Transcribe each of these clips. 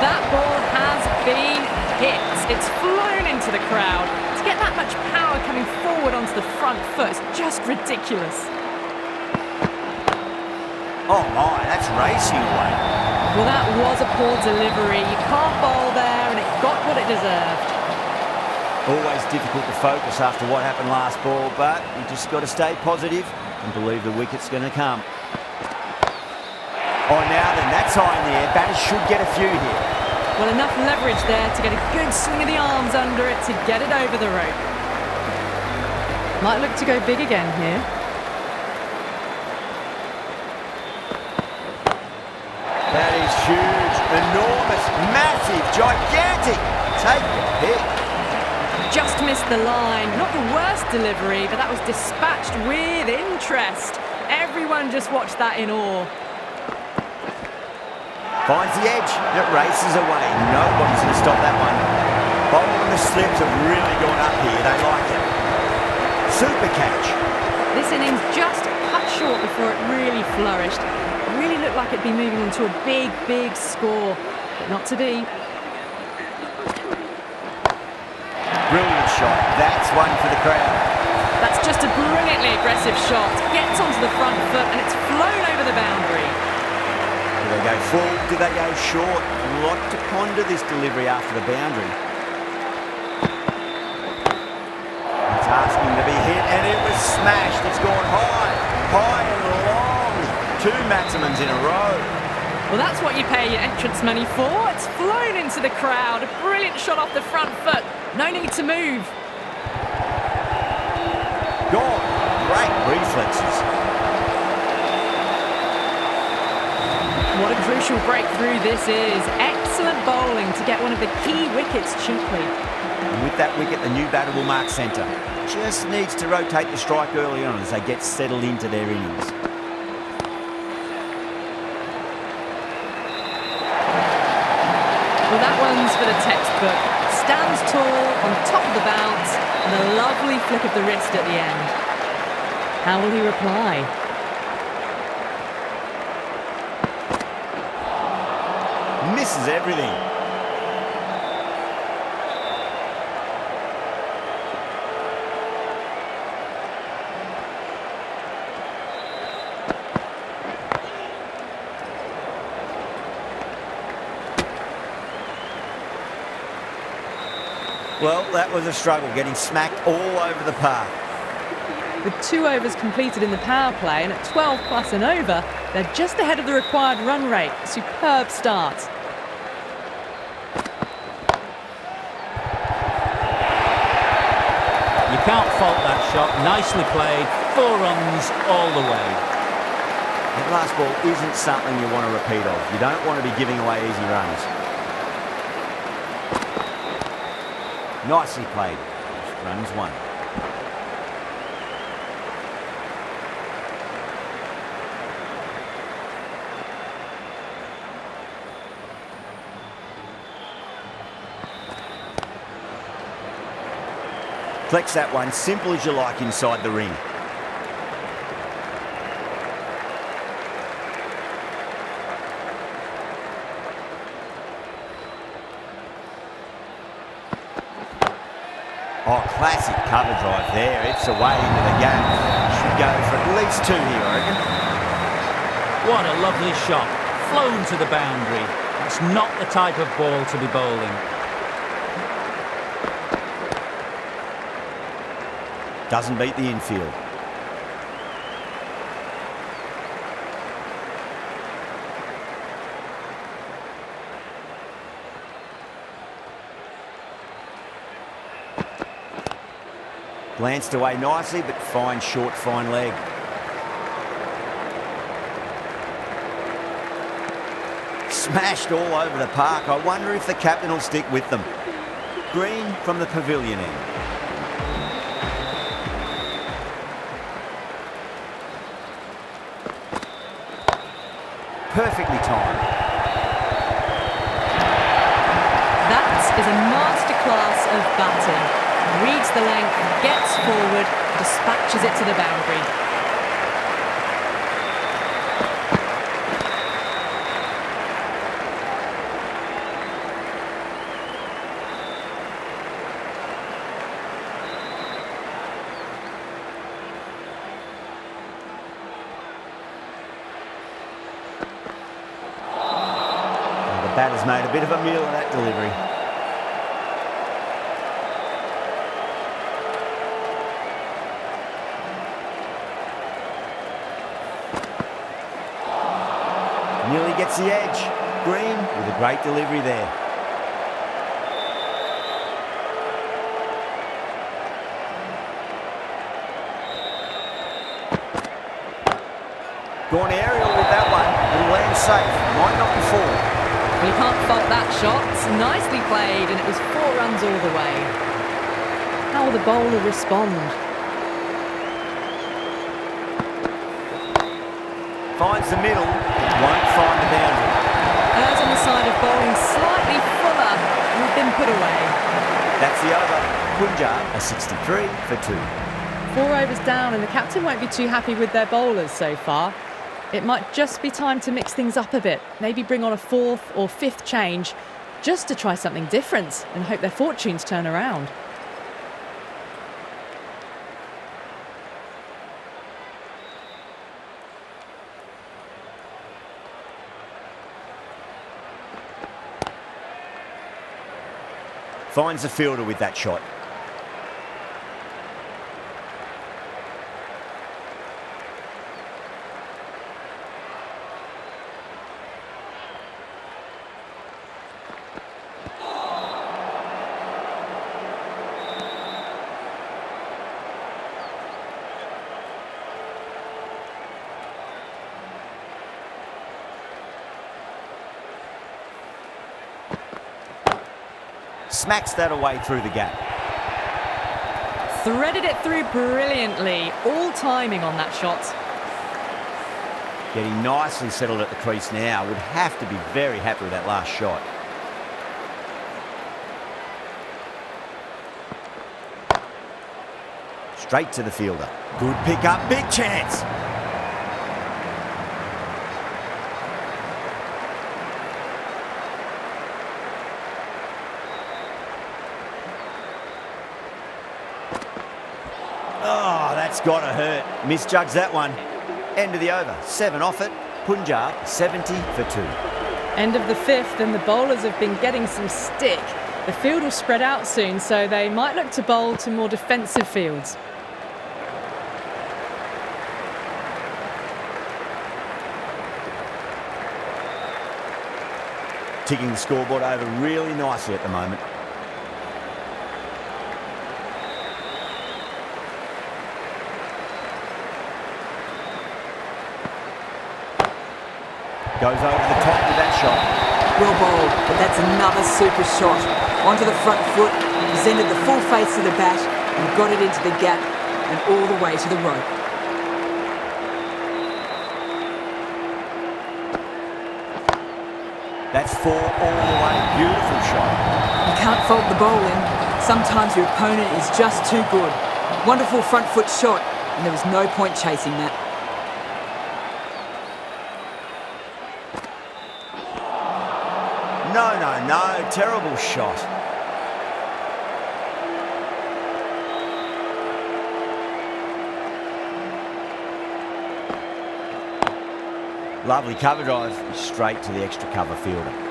That ball has been hit. It's flown into the crowd. To get that much power coming forward onto the front foot is just ridiculous. Oh my, that's racing away. Well, that was a poor delivery. You can't bowl there, and it got what it deserved. Always difficult to focus after what happened last ball, but you just got to stay positive and believe the wicket's going to come. Oh, now then, that's high in the air. Batters should get a few here. Well, enough leverage there to get a good swing of the arms under it to get it over the rope. Might look to go big again here. That is huge, enormous, massive, gigantic. Take your pick. Just missed the line. Not the worst delivery, but that was dispatched with interest. Everyone just watched that in awe. Finds the edge, and it races away. Nobody's going to stop that one. Bowling and the slips have really gone up here. They like it. Super catch. This innings just cut short before it really flourished. It really looked like it'd be moving on to a big, big score, but not to be. Brilliant shot. That's one for the crowd. That's just a brilliantly aggressive shot. Gets onto the front foot and it's flown over the boundary. Do they go full? Do they go short? A lot to ponder this delivery after the boundary. It's asking to be hit and it was smashed. It's gone high, high and long. 2 maximums in a row. Well, that's what you pay your entrance money for. It's flown into the crowd. A brilliant shot off the front foot. No need to move. Gone. Great reflexes. What a crucial breakthrough this is. Excellent bowling to get one of the key wickets cheaply. And with that wicket, the new batter will mark centre. Just needs to rotate the strike early on as they get settled into their innings. Well, that one's for the textbook. Stands tall on top of the bounce and a lovely flick of the wrist at the end. How will he reply? Misses everything. Well, that was a struggle, getting smacked all over the park. With 2 overs completed in the power play and at 12 plus and over, they're just ahead of the required run rate. Superb start. You can't fault that shot. Nicely played. 4 runs all the way. That last ball isn't something you want to repeat of. You don't want to be giving away easy runs. Nicely played. Runs 1. Flex that one, simple as you like inside the ring. Oh, classic cover drive there. It's away into the gap. Should go for at least 2 here, I reckon. What a lovely shot. Flown to the boundary. That's not the type of ball to be bowling. Doesn't beat the infield. Glanced away nicely, but fine short, fine leg. Smashed all over the park. I wonder if the captain will stick with them. Green from the pavilion end. Perfectly timed. That is a masterclass of batting. Reads the length, gets forward, dispatches it to the boundary. batter's made a bit of a meal of that delivery. Nearly gets the edge. Green with a great delivery there. Gone aerial with that one. It'll land safe. Might not be four. Well, you can't fault that shot. Nicely played, and it was 4 runs all the way. How will the bowler respond? Finds the middle. Won't find the boundary. Errs on the side of bowling slightly fuller, and been put away. That's the over. Punjab a 63 for 2. 4 overs down, and the captain won't be too happy with their bowlers so far. It might just be time to mix things up a bit. Maybe bring on a 4th or 5th change just to try something different and hope their fortunes turn around. Finds the fielder with that shot. Smacks that away through the gap. Threaded it through brilliantly. All timing on that shot. Getting nicely settled at the crease now. Would have to be very happy with that last shot. Straight to the fielder. Good pick up. Big chance. Oh, that's got to hurt. Misjudged that one. End of the over. 7 off it. Punjab 70 for 2. End of the 5th, and the bowlers have been getting some stick. The field will spread out soon, so they might look to bowl to more defensive fields. Ticking the scoreboard over really nicely at the moment. Goes over the top with that shot. Well bowled, but that's another super shot. Onto the front foot, presented the full face of the bat and got it into the gap and all the way to the rope. That's 4 all the way. Beautiful shot. You can't fault the bowling. Sometimes your opponent is just too good. Wonderful front foot shot, and there was no point chasing that. No. Terrible shot. Lovely cover drive. Straight to the extra cover fielder.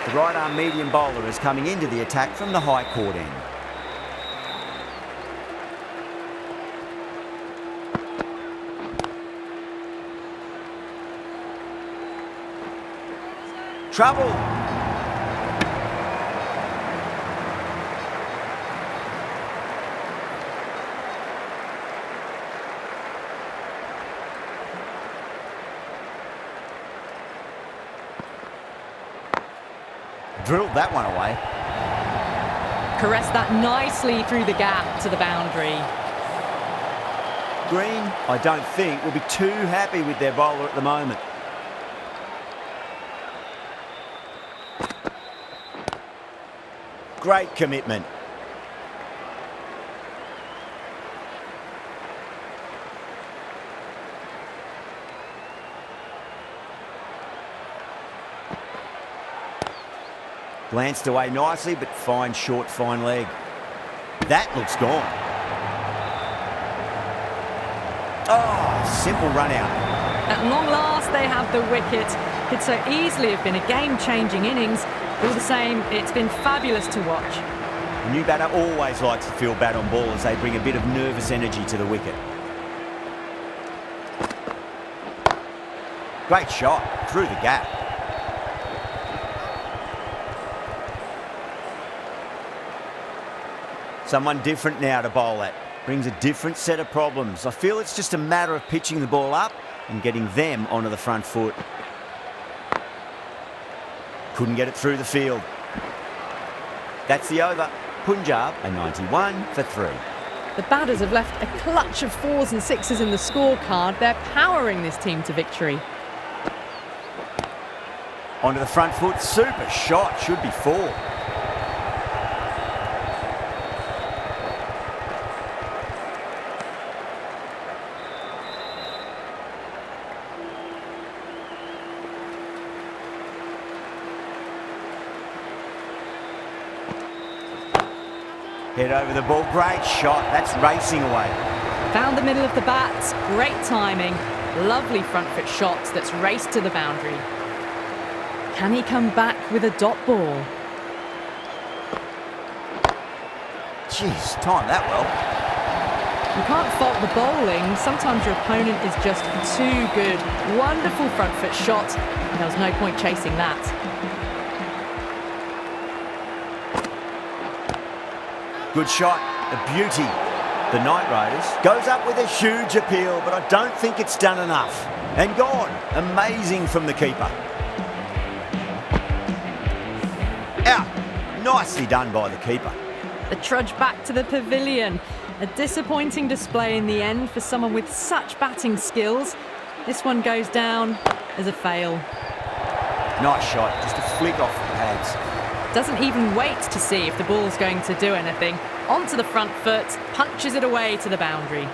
The right-arm medium bowler is coming into the attack from the high court end. Trouble! Drilled that one away. Caressed that nicely through the gap to the boundary. Green, I don't think, will be too happy with their bowler at the moment. Great commitment. Glanced away nicely, but fine short, fine leg. That looks gone. Oh, simple run out. At long last, they have the wicket. Could so easily have been a game-changing innings. All the same, it's been fabulous to watch. The new batter always likes to feel bat on ball as they bring a bit of nervous energy to the wicket. Great shot, through the gap. Someone different now to bowl at. Brings a different set of problems. I feel it's just a matter of pitching the ball up and getting them onto the front foot. Couldn't get it through the field. That's the over. Punjab a 91 for 3. The batters have left a clutch of 4s and 6s in the scorecard. They're powering this team to victory. Onto the front foot. Super shot. Should be 4. Head over the ball, great shot, that's racing away. Found the middle of the bats, great timing. Lovely front foot shots that's raced to the boundary. Can he come back with a dot ball? Jeez, timed that well. You can't fault the bowling. Sometimes your opponent is just too good. Wonderful front foot shot. There was no point chasing that. Good shot, a beauty. The Knight Riders goes up with a huge appeal, but I don't think it's done enough. And gone. Amazing from the keeper. Out. Nicely done by the keeper. The trudge back to the pavilion. A disappointing display in the end for someone with such batting skills. This one goes down as a fail. Nice shot, just a flick off the pads. Doesn't even wait to see if the ball's going to do anything. Onto the front foot, punches it away to the boundary.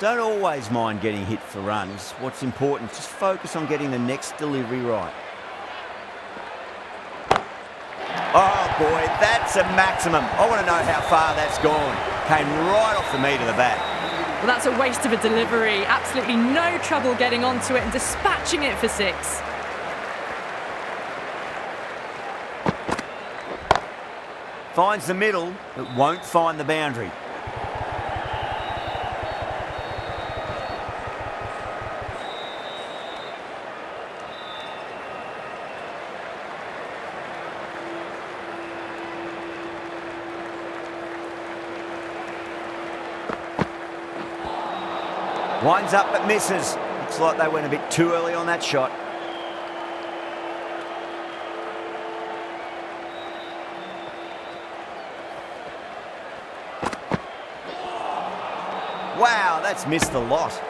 Don't always mind getting hit for runs. What's important, just focus on getting the next delivery right. Oh boy, that's a maximum. I want to know how far that's gone. Came right off the meat of the bat. Well, that's a waste of a delivery. Absolutely no trouble getting onto it and dispatching it for 6. Finds the middle, but won't find the boundary. Winds up but misses. Looks like they went a bit too early on that shot. Wow, that's missed the lot.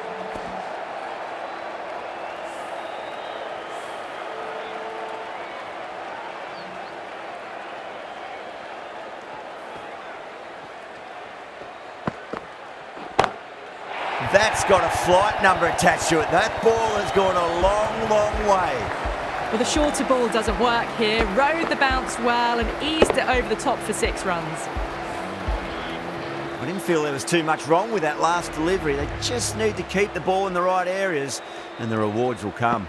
That's got a flight number attached to it. That ball has gone a long, long way. Well, the shorter ball doesn't work here. Rode the bounce well and eased it over the top for 6 runs. I didn't feel there was too much wrong with that last delivery. They just need to keep the ball in the right areas and the rewards will come.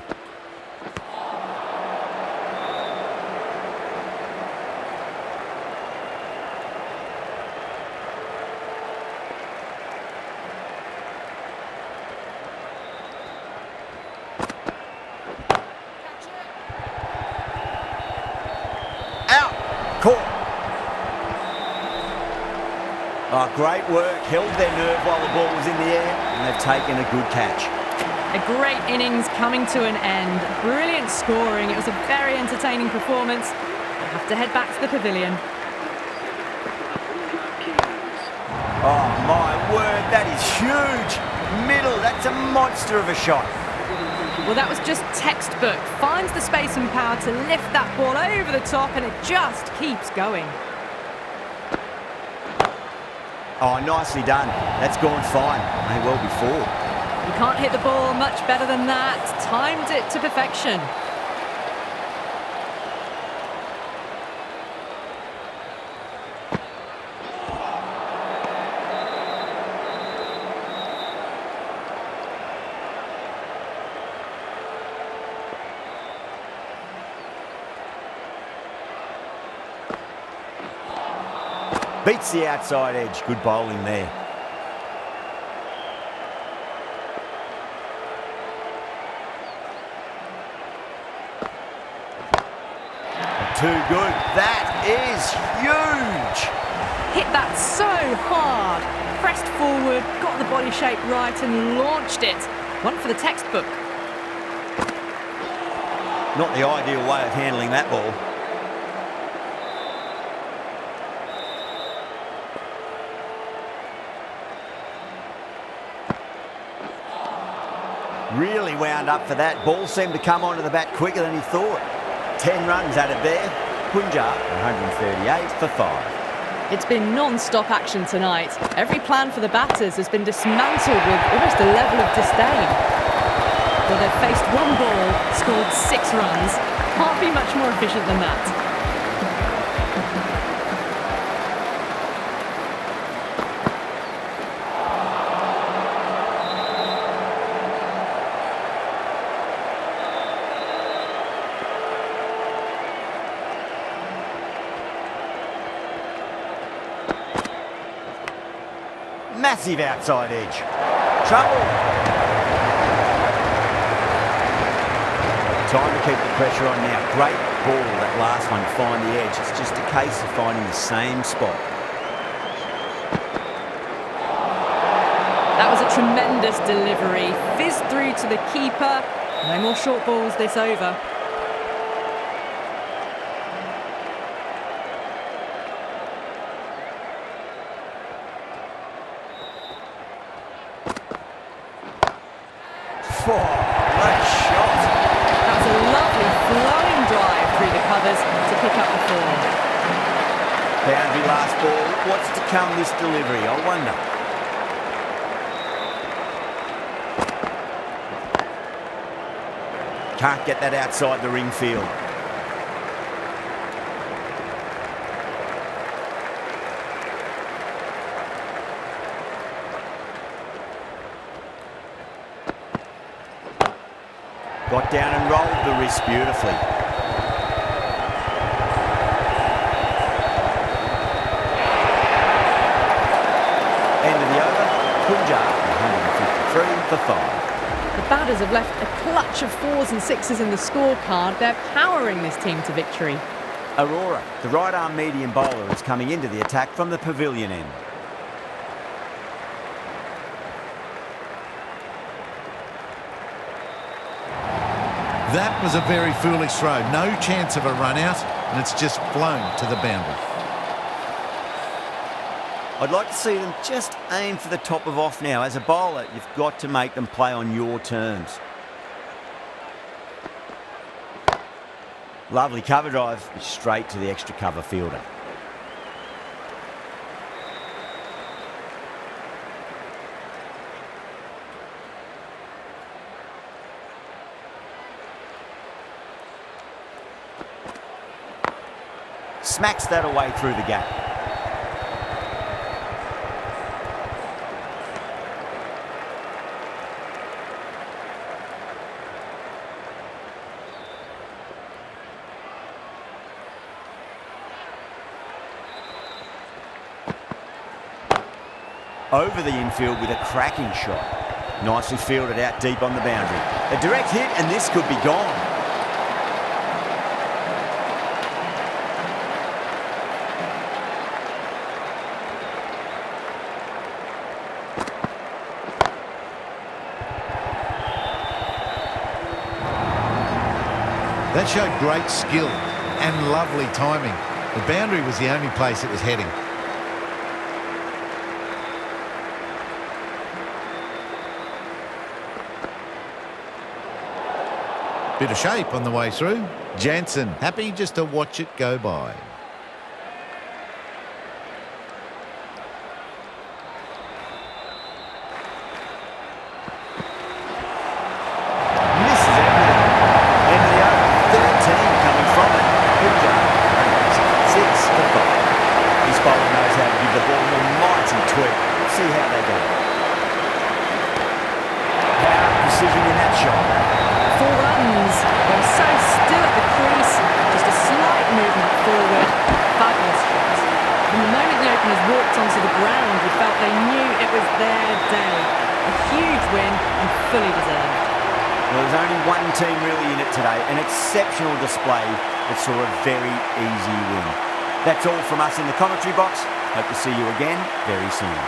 Caught. Oh, great work. Held their nerve while the ball was in the air, and they've taken a good catch. A great innings coming to an end. Brilliant scoring. It was a very entertaining performance. They have to head back to the pavilion. Oh, my word, that is huge. Middle, that's a monster of a shot. Well, that was just textbook. Finds the space and power to lift that ball over the top, and it just keeps going. Oh, nicely done. That's gone fine. May well be four. You can't hit the ball much better than that. Timed it to perfection. Beats the outside edge. Good bowling there. Too good. That is huge. Hit that so hard. Pressed forward, got the body shape right and launched it. One for the textbook. Not the ideal way of handling that ball. Really wound up for that. Ball seemed to come onto the bat quicker than he thought. 10 runs added there. Punjab 138 for 5. It's been non-stop action tonight. Every plan for the batters has been dismantled with almost a level of disdain. Well, they've faced one ball, scored 6 runs. Can't be much more efficient than that. Massive outside edge. Trouble. Time to keep the pressure on now. Great ball, that last one, to find the edge. It's just a case of finding the same spot. That was a tremendous delivery. Fizzed through to the keeper. No more short balls this over. Oh, great shot. That was a lovely flowing drive through the covers to pick up the 4. Boundary last ball. What's to come this delivery, I wonder. Can't get that outside the ring field. Got down and rolled the wrist beautifully. End of the over. Punjab 153 for 5. The batters have left a clutch of 4s and 6s in the scorecard. They're powering this team to victory. Aurora, the right-arm medium bowler, is coming into the attack from the pavilion end. That was a very foolish throw. No chance of a run out, and it's just flown to the boundary. I'd like to see them just aim for the top of off now. As a bowler, you've got to make them play on your terms. Lovely cover drive, straight to the extra cover fielder. Smacks that away through the gap. Over the infield with a cracking shot. Nicely fielded out deep on the boundary. A direct hit and this could be gone. That showed great skill and lovely timing. The boundary was the only place it was heading. Bit of shape on the way through. Jansen happy just to watch it go by. Misses everything. End of the over. 13 coming from it. Good job. 6-5. This bowler knows how to give the ball an almighty tweak. See how they go. Power, precision in that shot. 4 runs. They were so still at the crease. Just a slight movement forward. Fabulous shot. From the moment the openers walked onto the ground, you felt they knew it was their day. A huge win and fully deserved. Well, there's only one team really in it today. An exceptional display that saw a very easy win. That's all from us in the commentary box. Hope to see you again very soon.